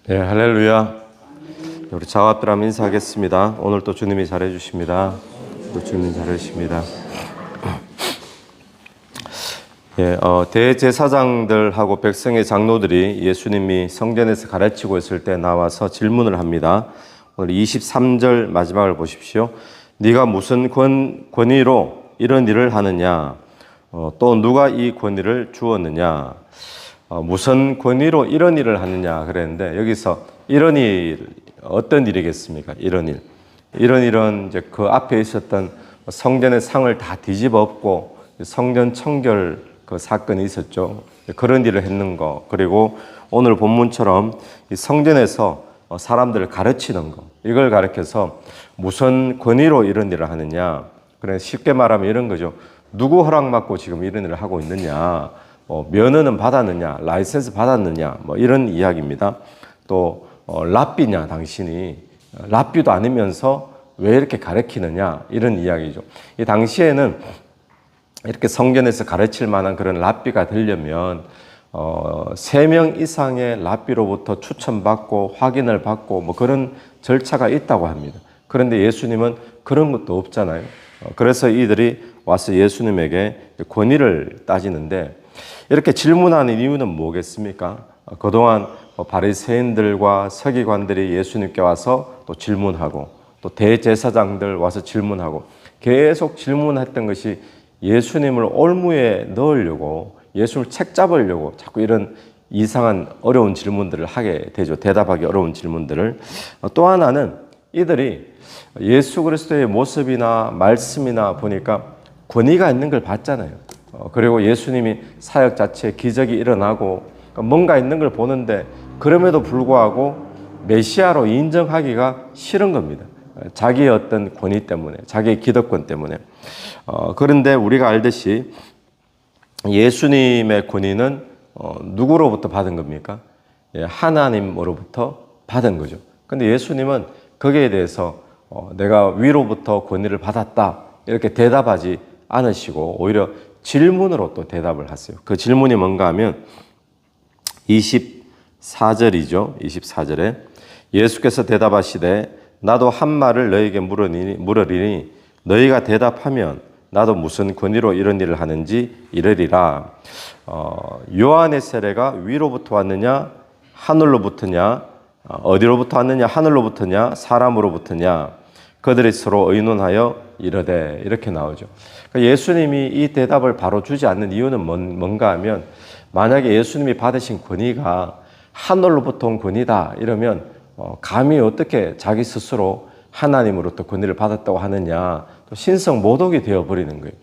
네, 할렐루야. 우리 자와들 한번 인사하겠습니다. 오늘 또 주님이 잘해 주십니다. 또 주님이 잘해 주십니다. 예, 대제사장들하고 백성의 장로들이 예수님이 성전에서 가르치고 있을 때 나와서 질문을 합니다. 오늘 23절 마지막을 보십시오. 네가 무슨 권위로 이런 일을 하느냐? 또 누가 이 권위를 주었느냐? 무슨 권위로 이런 일을 하느냐 그랬는데, 여기서 이런 일, 어떤 일이겠습니까? 이런 일. 이런 일은 이제 그 앞에 있었던 성전의 상을 다 뒤집어 엎고 성전 청결 그 사건이 있었죠. 그런 일을 했는 거. 그리고 오늘 본문처럼 이 성전에서 사람들을 가르치는 거. 이걸 가르쳐서 무슨 권위로 이런 일을 하느냐. 그래 쉽게 말하면 이런 거죠. 누구 허락 받고 지금 이런 일을 하고 있느냐. 면허는 받았느냐, 라이센스 받았느냐, 이런 이야기입니다. 또 랍비냐, 당신이 랍비도 아니면서 왜 이렇게 가르치느냐, 이런 이야기죠. 이 당시에는 이렇게 성전에서 가르칠 만한 그런 랍비가 되려면 3명 이상의 랍비로부터 추천받고 확인을 받고 그런 절차가 있다고 합니다. 그런데 예수님은 그런 것도 없잖아요. 그래서 이들이 와서 예수님에게 권위를 따지는데, 이렇게 질문하는 이유는 뭐겠습니까? 그동안 바리새인들과 서기관들이 예수님께 와서 또 질문하고, 또 대제사장들 와서 질문하고, 계속 질문했던 것이 예수님을 올무에 넣으려고, 예수를 책잡으려고 자꾸 이런 이상한 어려운 질문들을 하게 되죠. 대답하기 어려운 질문들을. 또 하나는 이들이 예수 그리스도의 모습이나 말씀이나 보니까 권위가 있는 걸 봤잖아요. 그리고 예수님이 사역 자체에 기적이 일어나고 뭔가 있는 걸 보는데, 그럼에도 불구하고 메시아로 인정하기가 싫은 겁니다. 자기의 어떤 권위 때문에, 자기의 기득권 때문에. 그런데 우리가 알듯이 예수님의 권위는 누구로부터 받은 겁니까? 하나님으로부터 받은 거죠. 근데 예수님은 거기에 대해서 내가 위로부터 권위를 받았다 이렇게 대답하지 않으시고 오히려 질문으로 또 대답을 하세요. 그 질문이 뭔가 하면 24절이죠. 24절에 예수께서 대답하시되 나도 한 말을 너에게 물으리니 너희가 대답하면 나도 무슨 권위로 이런 일을 하는지 이르리라. 요한의 세례가 위로부터 왔느냐 하늘로부터냐, 어디로부터 왔느냐 하늘로부터냐 사람으로부터냐, 그들이 서로 의논하여 이르되, 이렇게 나오죠. 예수님이 이 대답을 바로 주지 않는 이유는 뭔가 하면, 만약에 예수님이 받으신 권위가 하늘로부터 온 권위다 이러면 감히 어떻게 자기 스스로 하나님으로부터 권위를 받았다고 하느냐, 또 신성 모독이 되어버리는 거예요.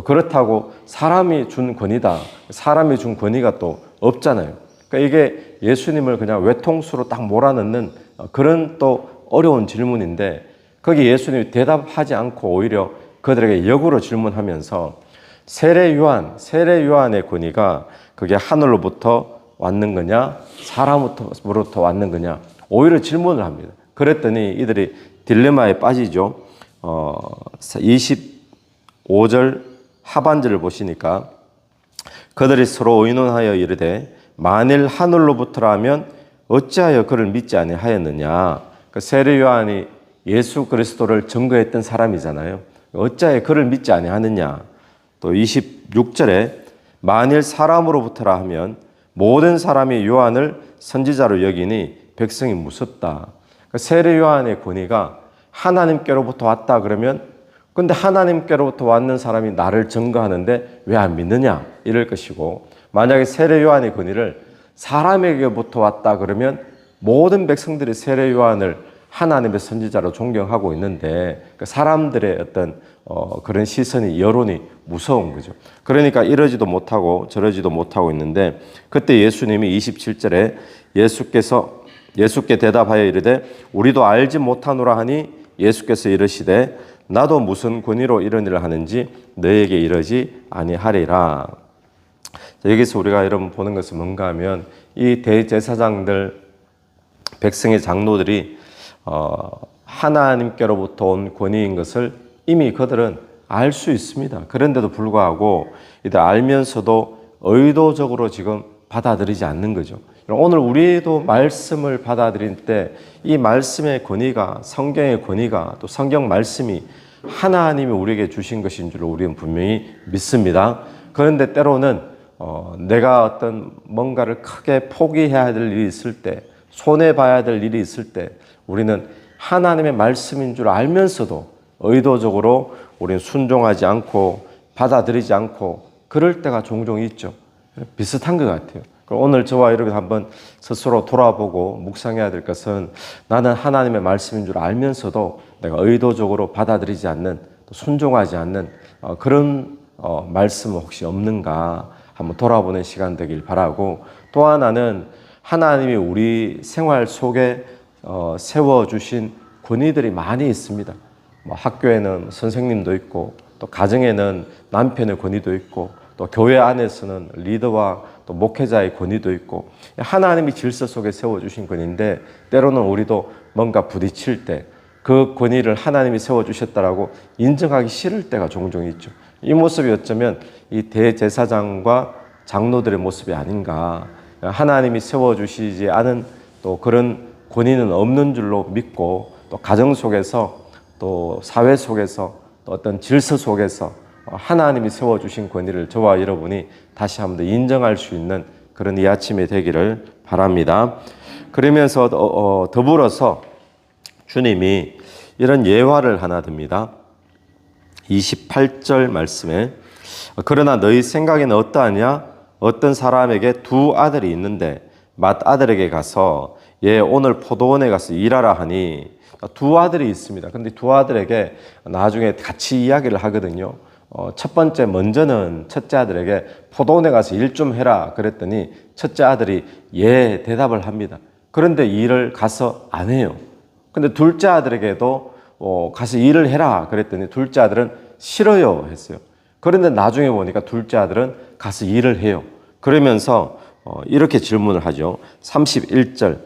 그렇다고 사람이 준 권위다, 사람이 준 권위가 또 없잖아요. 그러니까 이게 예수님을 그냥 외통수로 딱 몰아넣는 그런 또 어려운 질문인데, 거기 예수님이 대답하지 않고 오히려 그들에게 역으로 질문하면서 세례 요한의 권위가 그게 하늘로부터 왔는 거냐 사람으로부터 왔는 거냐, 오히려 질문을 합니다. 그랬더니 이들이 딜레마에 빠지죠. 25절 하반절을 보시니까 그들이 서로 의논하여 이르되 만일 하늘로부터라면 어찌하여 그를 믿지 아니하였느냐. 세례 요한이 예수 그리스도를 증거했던 사람이잖아요. 어찌하여 그를 믿지 아니하느냐. 또 26절에 만일 사람으로부터라 하면 모든 사람이 요한을 선지자로 여기니 백성이 무섭다. 세례 요한의 권위가 하나님께로부터 왔다 그러면, 근데 하나님께로부터 왔는 사람이 나를 증거하는데 왜 안 믿느냐 이럴 것이고, 만약에 세례 요한의 권위를 사람에게부터 왔다 그러면 모든 백성들이 세례 요한을 하나님의 선지자로 존경하고 있는데 사람들의 어떤 그런 시선이, 여론이 무서운 거죠. 그러니까 이러지도 못하고 저러지도 못하고 있는데, 그때 예수님이 27절에 예수께 대답하여 이르되 우리도 알지 못하노라 하니 예수께서 이르시되 나도 무슨 권위로 이런 일을 하는지 너에게 이르지 아니하리라. 여기서 우리가 여러분 보는 것은 뭔가 하면, 이 대제사장들, 백성의 장로들이 하나님께로부터 온 권위인 것을 이미 그들은 알 수 있습니다. 그런데도 불구하고 이들 알면서도 의도적으로 지금 받아들이지 않는 거죠. 오늘 우리도 말씀을 받아들일 때 이 말씀의 권위가, 성경의 권위가, 또 성경 말씀이 하나님이 우리에게 주신 것인 줄 우리는 분명히 믿습니다. 그런데 때로는 내가 어떤 뭔가를 크게 포기해야 될 일이 있을 때, 손해봐야 될 일이 있을 때 우리는 하나님의 말씀인 줄 알면서도 의도적으로 우리는 순종하지 않고 받아들이지 않고 그럴 때가 종종 있죠. 비슷한 것 같아요. 오늘 저와 여러분 한번 스스로 돌아보고 묵상해야 될 것은 나는 하나님의 말씀인 줄 알면서도 내가 의도적으로 받아들이지 않는, 순종하지 않는 그런 말씀은 혹시 없는가 한번 돌아보는 시간 되길 바라고, 또 하나는 하나님이 우리 생활 속에 세워주신 권위들이 많이 있습니다. 학교에는 선생님도 있고, 또 가정에는 남편의 권위도 있고, 또 교회 안에서는 리더와 또 목회자의 권위도 있고, 하나님이 질서 속에 세워주신 권위인데 때로는 우리도 뭔가 부딪힐 때 그 권위를 하나님이 세워주셨다라고 인정하기 싫을 때가 종종 있죠. 이 모습이 어쩌면 이 대제사장과 장로들의 모습이 아닌가. 하나님이 세워주시지 않은 또 그런 권위는 없는 줄로 믿고, 또 가정 속에서 또 사회 속에서 또 어떤 질서 속에서 하나님이 세워주신 권위를 저와 여러분이 다시 한번 더 인정할 수 있는 그런 이 아침이 되기를 바랍니다. 그러면서 더불어서 주님이 이런 예화를 하나 듭니다. 28절 말씀에 그러나 너희 생각에는 어떠하냐? 어떤 사람에게 두 아들이 있는데 맏아들에게 가서 얘 오늘 포도원에 가서 일하라 하니, 두 아들이 있습니다. 근데 두 아들에게 나중에 같이 이야기를 하거든요. 첫 번째 먼저는 첫째 아들에게 포도원에 가서 일 좀 해라 그랬더니 첫째 아들이 예 대답을 합니다. 그런데 일을 가서 안 해요. 근데 둘째 아들에게도 가서 일을 해라 그랬더니 둘째 아들은 싫어요 했어요. 그런데 나중에 보니까 둘째 아들은 가서 일을 해요. 그러면서 이렇게 질문을 하죠. 31절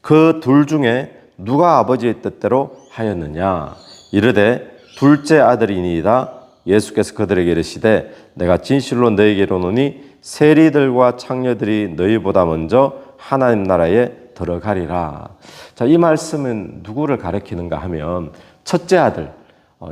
그 둘 중에 누가 아버지의 뜻대로 하였느냐? 이르되 둘째 아들이니이다. 예수께서 그들에게 이르시되 내가 진실로 너희에게 이르노니 세리들과 창녀들이 너희보다 먼저 하나님 나라에 들어가리라. 자, 이 말씀은 누구를 가리키는가 하면 첫째 아들,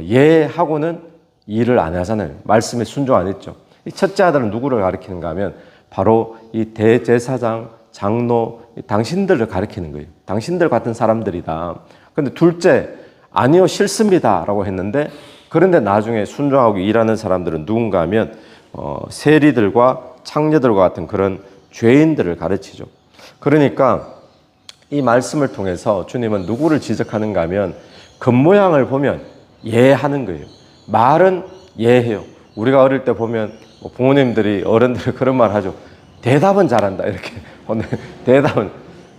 얘하고는 일을 안 하잖아요. 말씀에 순종 안 했죠. 이 첫째 아들은 누구를 가리키는가 하면 바로 이 대제사장, 장로, 당신들을 가리키는 거예요. 당신들 같은 사람들이다. 그런데 둘째, 아니요 싫습니다 라고 했는데, 그런데 나중에 순종하고 일하는 사람들은 누군가 하면 세리들과 창녀들과 같은 그런 죄인들을 가르치죠. 그러니까 이 말씀을 통해서 주님은 누구를 지적하는가 하면 겉모양을 보면 예하는 거예요. 말은 예해요. 우리가 어릴 때 보면 부모님들이 어른들이 그런 말 하죠. 대답은 잘한다 이렇게.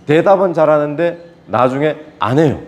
대답은 잘하는데 나중에 안 해요.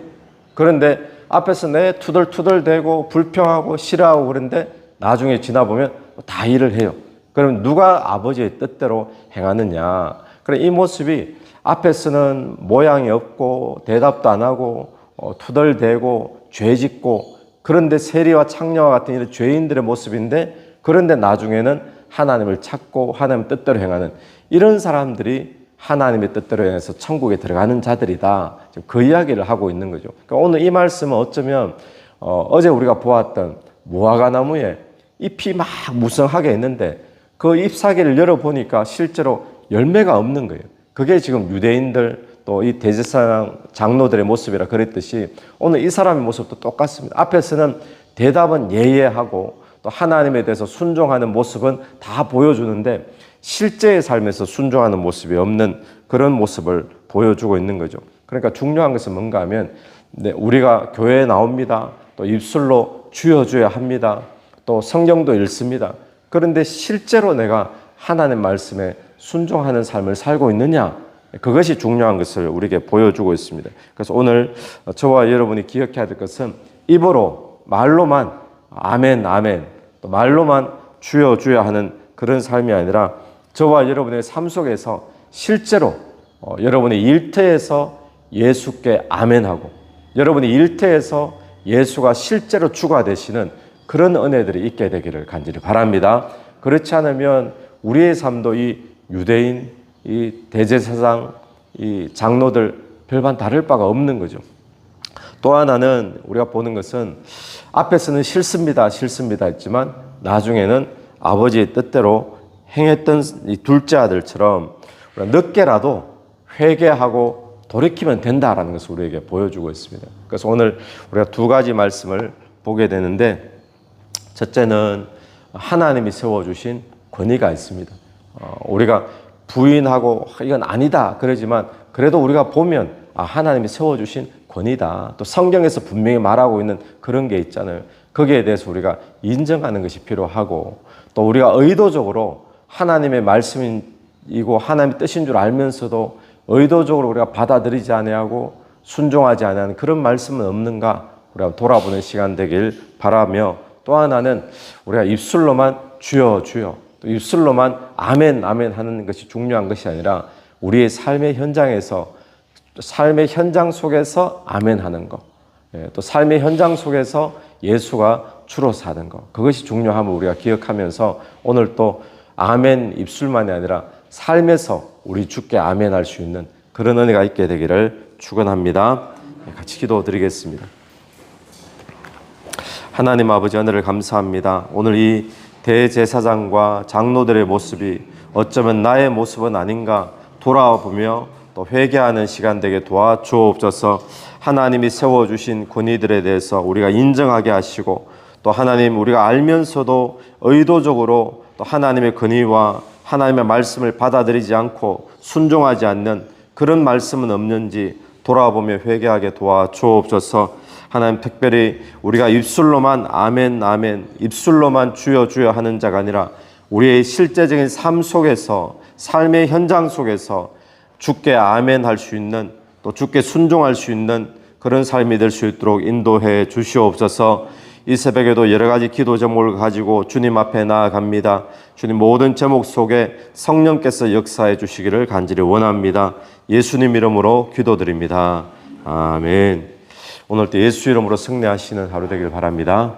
그런데 앞에서 내 투덜투덜대고 불평하고 싫어하고 그런데 나중에 지나보면 다 일을 해요. 그럼 누가 아버지의 뜻대로 행하느냐. 그래 이 모습이 앞에서는 모양이 없고 대답도 안 하고 투덜대고 죄짓고, 그런데 세리와 창녀와 같은 이런 죄인들의 모습인데, 그런데 나중에는 하나님을 찾고 하나님 뜻대로 행하는 이런 사람들이 하나님의 뜻대로 행해서 천국에 들어가는 자들이다. 그 이야기를 하고 있는 거죠. 그러니까 오늘 이 말씀은 어쩌면 어제 우리가 보았던 무화과 나무에 잎이 막 무성하게 있는데 그 잎사귀를 열어보니까 실제로 열매가 없는 거예요. 그게 지금 유대인들 또 이 대제사장 장로들의 모습이라 그랬듯이 오늘 이 사람의 모습도 똑같습니다. 앞에서는 대답은 예예하고 또 하나님에 대해서 순종하는 모습은 다 보여주는데 실제의 삶에서 순종하는 모습이 없는 그런 모습을 보여주고 있는 거죠. 그러니까 중요한 것은 뭔가 하면 우리가 교회에 나옵니다. 또 입술로 주여 주여 합니다. 또 성경도 읽습니다. 그런데 실제로 내가 하나님 말씀에 순종하는 삶을 살고 있느냐, 그것이 중요한 것을 우리에게 보여주고 있습니다. 그래서 오늘 저와 여러분이 기억해야 될 것은 입으로 말로만 아멘 아멘 또 말로만 주여 주여 하는 그런 삶이 아니라 저와 여러분의 삶 속에서 실제로 여러분의 일터에서 예수께 아멘하고 여러분의 일터에서 예수가 실제로 주가 되시는 그런 은혜들이 있게 되기를 간절히 바랍니다. 그렇지 않으면 우리의 삶도 이 유대인, 이 대제사장 이 장로들 별반 다를 바가 없는 거죠. 또 하나는 우리가 보는 것은 앞에서는 싫습니다, 싫습니다 했지만 나중에는 아버지의 뜻대로 행했던 이 둘째 아들처럼 늦게라도 회개하고 돌이키면 된다라는 것을 우리에게 보여주고 있습니다. 그래서 오늘 우리가 두 가지 말씀을 보게 되는데, 첫째는 하나님이 세워주신 권위가 있습니다. 우리가 부인하고 이건 아니다 그러지만 그래도 우리가 보면 하나님이 세워주신 권위다. 또 성경에서 분명히 말하고 있는 그런 게 있잖아요. 거기에 대해서 우리가 인정하는 것이 필요하고, 또 우리가 의도적으로 하나님의 말씀이고 하나님의 뜻인 줄 알면서도 의도적으로 우리가 받아들이지 아니하고 순종하지 아니하는 그런 말씀은 없는가 우리가 돌아보는 시간 되길 바라며, 또 하나는 우리가 입술로만 주여 주여, 또 입술로만 아멘 아멘 하는 것이 중요한 것이 아니라 우리의 삶의 현장에서, 삶의 현장 속에서 아멘 하는 것, 또 삶의 현장 속에서 예수가 주로 사는 것, 그것이 중요함을 우리가 기억하면서 오늘 또 아멘 입술만이 아니라 삶에서 우리 주께 아멘 할 수 있는 그런 은혜가 있게 되기를 축원합니다. 같이 기도드리겠습니다. 하나님 아버지, 은혜를 감사합니다. 오늘 이 대제사장과 장로들의 모습이 어쩌면 나의 모습은 아닌가 돌아보며 또 회개하는 시간 되게 도와주옵소서. 하나님이 세워주신 권위들에 대해서 우리가 인정하게 하시고, 또 하나님 우리가 알면서도 의도적으로 또 하나님의 권위와 하나님의 말씀을 받아들이지 않고 순종하지 않는 그런 말씀은 없는지 돌아보며 회개하게 도와주옵소서. 하나님, 특별히 우리가 입술로만 아멘 아멘, 입술로만 주여 주여 하는 자가 아니라 우리의 실제적인 삶 속에서, 삶의 현장 속에서 주께 아멘 할 수 있는, 또 주께 순종할 수 있는 그런 삶이 될 수 있도록 인도해 주시옵소서. 이 새벽에도 여러 가지 기도 제목을 가지고 주님 앞에 나아갑니다. 주님, 모든 제목 속에 성령께서 역사해 주시기를 간절히 원합니다. 예수님 이름으로 기도드립니다. 아멘. 오늘도 예수 이름으로 승리하시는 하루 되길 바랍니다.